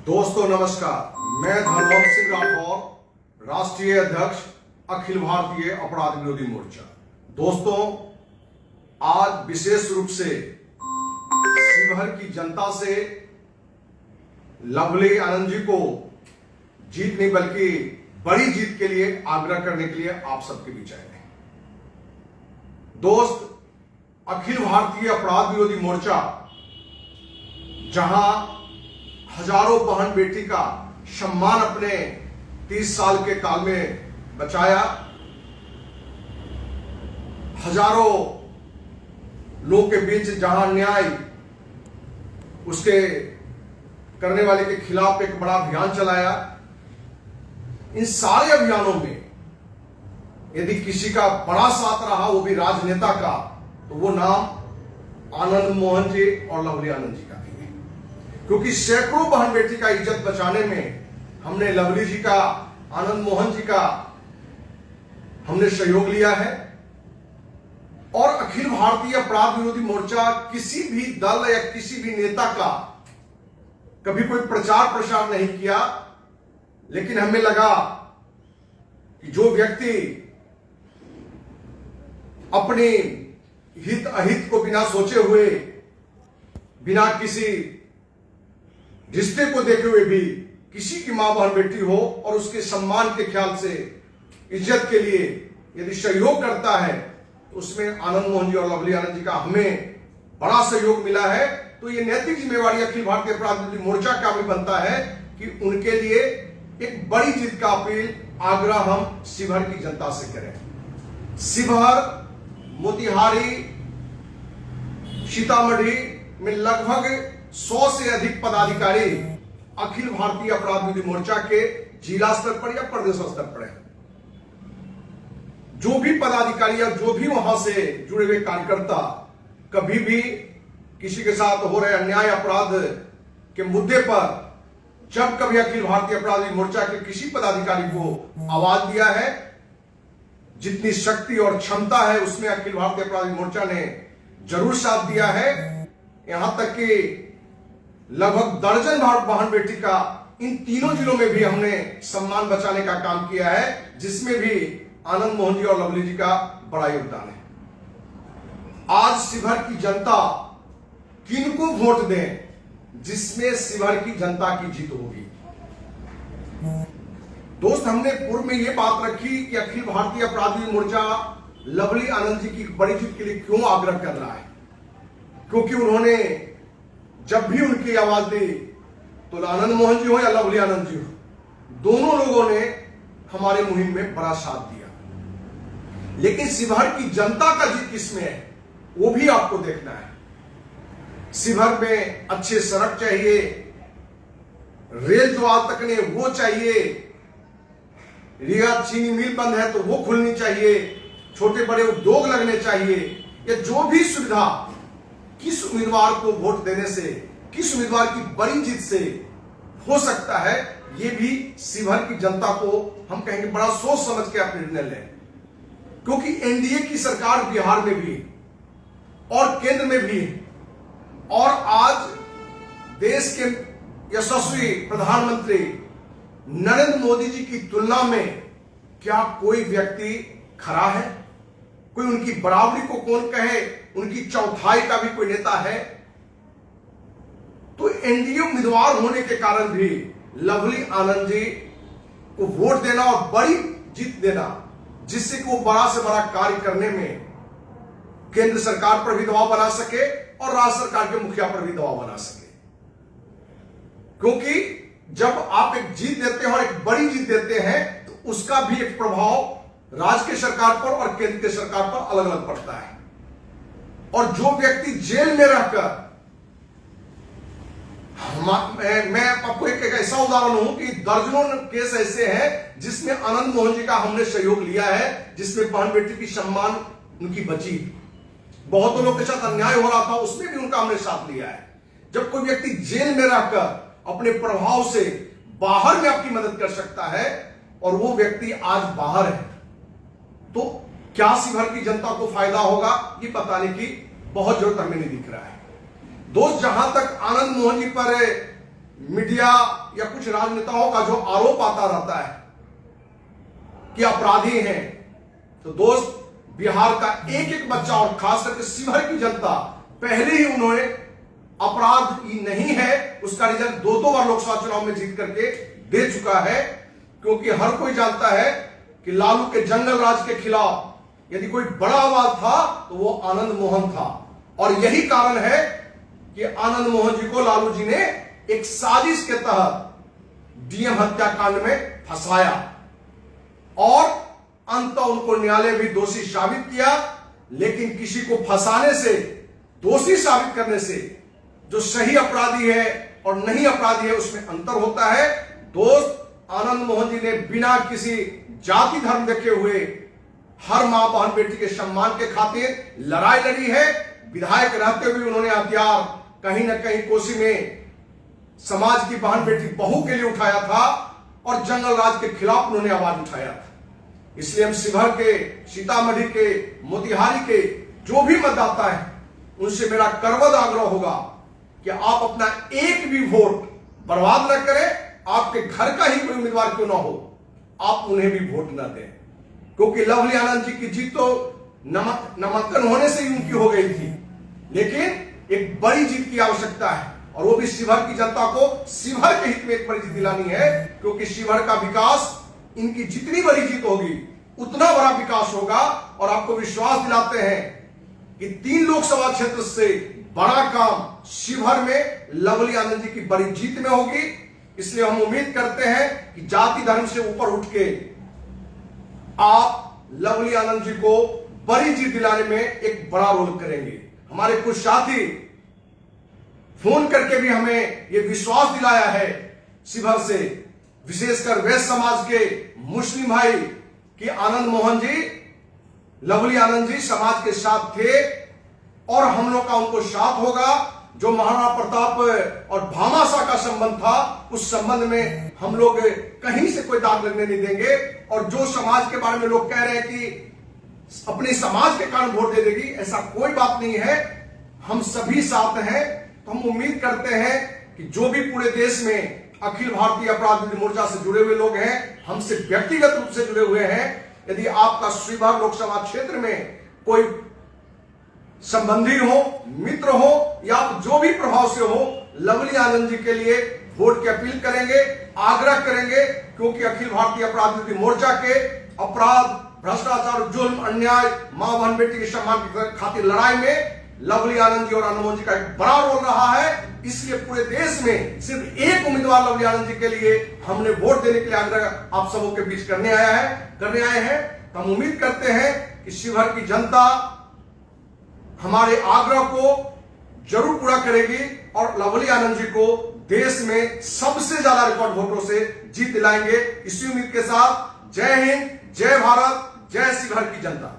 दोस्तों नमस्कार, मैं धनवंत सिंह राठौर, राष्ट्रीय अध्यक्ष अखिल भारतीय अपराध विरोधी मोर्चा। दोस्तों, आज विशेष रूप से शिवहर की जनता से लवली आनंद जी को जीत नहीं बल्कि बड़ी जीत के लिए आग्रह करने के लिए आप सबके बीच आए हैं। दोस्त, अखिल भारतीय अपराध विरोधी मोर्चा जहां हजारों बहन बेटी का सम्मान अपने 30 साल के काल में बचाया, हजारों लोग के बीच जहां न्याय उसके करने वाले के खिलाफ एक बड़ा अभियान चलाया, इन सारे अभियानों में यदि किसी का बड़ा साथ रहा, वो भी राजनेता का, तो वो नाम आनंद मोहन जी और लवली आनंद जी का भी है। क्योंकि सैकड़ों बहन बेटी का इज्जत बचाने में हमने लवली जी का, आनंद मोहन जी का हमने सहयोग लिया है। और अखिल भारतीय अपराध विरोधी मोर्चा किसी भी दल या किसी भी नेता का कभी कोई प्रचार प्रसार नहीं किया, लेकिन हमें लगा कि जो व्यक्ति अपने हित अहित को बिना सोचे हुए, बिना किसी रिश्ते को देखे हुए भी किसी की मां बहन बेटी हो और उसके सम्मान के ख्याल से, इज्जत के लिए यदि सहयोग करता है, तो उसमें आनंद मोहन जी और लवली आनंद जी का हमें बड़ा सहयोग मिला है। तो ये नैतिक जिम्मेवारी अखिल भारतीय अपराध विरोधी मोर्चा का भी बनता है कि उनके लिए एक बड़ी जीत का अपील, आग्रह हम शिवहर की जनता से करें। शिवहर, मोतिहारी, सीतामढ़ी में लगभग 100 से अधिक पदाधिकारी अखिल भारतीय अपराध विरोधी मोर्चा के जिला स्तर पर या प्रदेश स्तर पर है। जो भी पदाधिकारी या जो भी वहां से जुड़े हुए कार्यकर्ता कभी भी किसी के साथ हो रहे अन्याय अपराध के मुद्दे पर जब कभी अखिल भारतीय अपराध विरोधी मोर्चा के किसी पदाधिकारी को आवाज दिया है, जितनी शक्ति और क्षमता है उसमें अखिल भारतीय अपराध विरोधी मोर्चा ने जरूर साथ दिया है। यहां तक कि लगभग दर्जन बहन बेटी का इन तीनों जिलों में भी हमने सम्मान बचाने का काम किया है, जिसमें भी आनंद मोहन जी और लवली जी का बड़ा योगदान है। आज शिवहर की जनता किनको वोट दें जिसमें शिवहर की जनता की जीत होगी। दोस्त, हमने पूर्व में यह बात रखी कि अखिल भारतीय अपराध विरोधी मोर्चा लवली आनंद जी की बड़ी जीत के लिए क्यों आग्रह कर रहा है। क्योंकि उन्होंने जब भी उनकी आवाज दी, तो आनंद मोहन जी हो या लवली आनंद जी हो, दोनों लोगों ने हमारे मुहिम में बड़ा साथ दिया। लेकिन शिवहर की जनता का जीत किसमें है, वो भी आपको देखना है। शिवहर में अच्छे सड़क चाहिए, रेल जो आज तक ने वो चाहिए, रिया चीनी मिल बंद है तो वो खुलनी चाहिए, छोटे बड़े उद्योग लगने चाहिए। या जो भी सुविधा किस उम्मीदवार को वोट देने से, किस उम्मीदवार की बड़ी जीत से हो सकता है, ये भी शिवहर की जनता को हम कहेंगे बड़ा सोच समझ के आप निर्णय लें। क्योंकि एनडीए की सरकार बिहार में भी और केंद्र में भी, और आज देश के यशस्वी प्रधानमंत्री नरेंद्र मोदी जी की तुलना में क्या कोई व्यक्ति खड़ा है? कोई उनकी बराबरी को कौन कहे? उनकी चौथाई का भी कोई नेता है? तो एनडीए उम्मीदवार होने के कारण भी लवली आनंद जी को वोट देना और बड़ी जीत देना, जिससे कि वो बड़ा से बड़ा कार्य करने में केंद्र सरकार पर भी दबाव बना सके और राज्य सरकार के मुखिया पर भी दबाव बना सके। क्योंकि जब आप एक जीत देते हैं और एक बड़ी जीत देते हैं, तो उसका भी एक प्रभाव राज्य के सरकार पर और केंद्र के सरकार पर अलग अलग पड़ता है। और जो व्यक्ति जेल में रहकर, मैं आपको एक ऐसा उदाहरण हूं कि दर्जनों केस ऐसे हैं जिसमें आनंद मोहन जी का हमने सहयोग लिया है, जिसमें बहन बेटी की सम्मान उनकी बची। बहुत लोगों के साथ अन्याय हो रहा था, उसमें भी उनका हमने साथ लिया है। जब कोई व्यक्ति जेल में रहकर अपने प्रभाव से बाहर में आपकी मदद कर सकता है और वो व्यक्ति आज बाहर है, तो क्या शिवहर की जनता को फायदा होगा, ये बताने की बहुत जरूरत हमें नहीं दिख रहा है। दोस्त, जहां तक आनंद मोहन जी पर मीडिया या कुछ राजनेताओं का जो आरोप आता रहता है कि अपराधी हैं, तो दोस्त बिहार का एक एक बच्चा और खास करके शिवहर की जनता पहले ही उन्होंने अपराध ही नहीं है उसका रिजल्ट दो बार लोकसभा चुनाव में जीत करके दे चुका है। क्योंकि हर कोई जानता है कि लालू के जंगल राज के खिलाफ यदि कोई बड़ा आवाज था तो वो आनंद मोहन था, और यही कारण है कि आनंद मोहन जी को लालू जी ने एक साजिश के तहत डीएम हत्याकांड में फंसाया और अंततः उनको न्यायालय भी दोषी साबित किया। लेकिन किसी को फंसाने से, दोषी साबित करने से जो सही अपराधी है और नहीं अपराधी है उसमें अंतर होता है। दोस्त, आनंद मोहन जी ने बिना किसी जाति धर्म देखे हुए हर मां बहन बेटी के सम्मान के खातिर लड़ाई लड़ी है। विधायक रहते हुए उन्होंने हथियार कहीं ना कहीं कोसी में समाज की बहन बेटी बहू के लिए उठाया था और जंगल राज के खिलाफ उन्होंने आवाज उठाया था। इसलिए हम शिवहर के, सीतामढ़ी के, मोतिहारी के जो भी मतदाता है उनसे मेरा करवद आग्रह होगा कि आप अपना एक भी वोट बर्बाद न करें। आपके घर का ही कोई उम्मीदवार क्यों ना हो, आप उन्हें भी वोट न दें, क्योंकि लवली आनंद जी की जीत तो नामांकन होने से ही उनकी हो गई थी, लेकिन एक बड़ी जीत की आवश्यकता है और वो भी शिवहर की जनता को शिवहर के हित में एक बड़ी जीत दिलानी है। क्योंकि शिवहर का विकास, इनकी जितनी बड़ी जीत होगी उतना बड़ा विकास होगा। और आपको विश्वास दिलाते हैं कि 3 लोकसभा क्षेत्र से बड़ा काम शिवहर में लवली आनंद जी की बड़ी जीत में होगी। इसलिए हम उम्मीद करते हैं कि जाति धर्म से ऊपर उठ के आप लवली आनंद जी को बड़ी जीत दिलाने में एक बड़ा रोल करेंगे। हमारे कुछ साथी फोन करके भी हमें यह विश्वास दिलाया है शिवहर से, विशेषकर वैश्य समाज के मुस्लिम भाई, कि आनंद मोहन जी, लवली आनंद जी समाज के साथ थे और हम लोग का उनको साथ होगा। जो महाराणा प्रताप और भामाशाह का संबंध था उस संबंध में हम लोग कहीं से कोई दाग लगने नहीं देंगे। और जो समाज के बारे में लोग कह रहे हैं कि अपने समाज के कारण वोट दे देगी, ऐसा कोई बात नहीं है। हम सभी साथ हैं। तो हम उम्मीद करते हैं कि जो भी पूरे देश में अखिल भारतीय अपराध विरोधी मोर्चा से जुड़े हुए लोग हैं, हमसे व्यक्तिगत रूप से जुड़े हुए हैं, यदि आपका शिवहर लोकसभा क्षेत्र में कोई संबंधी हो, मित्र हो या आप जो भी प्रभाव से हो, लवली आनंद जी के लिए वोट की अपील करेंगे, आग्रह करेंगे। क्योंकि अखिल भारतीय अपराध विरोधी मोर्चा के अपराध, भ्रष्टाचार, जुल्म, अन्याय, मां बहन बेटी के सम्मान की खातिर लड़ाई में लवली आनंद जी और आनंद मोहन जी का एक बड़ा रोल रहा है। इसलिए पूरे देश में सिर्फ एक उम्मीदवार लवली आनंद जी के लिए हमने वोट देने के लिए आग्रह आप सबों के बीच करने आए हैं। तो हम उम्मीद करते हैं कि शिवहर की जनता हमारे आग्रह को जरूर पूरा करेगी और लवली आनंद जी को देश में सबसे ज्यादा रिकॉर्ड वोटों से जीत दिलाएंगे। इसी उम्मीद के साथ जय हिंद, जय भारत, जय शिवहर की जनता।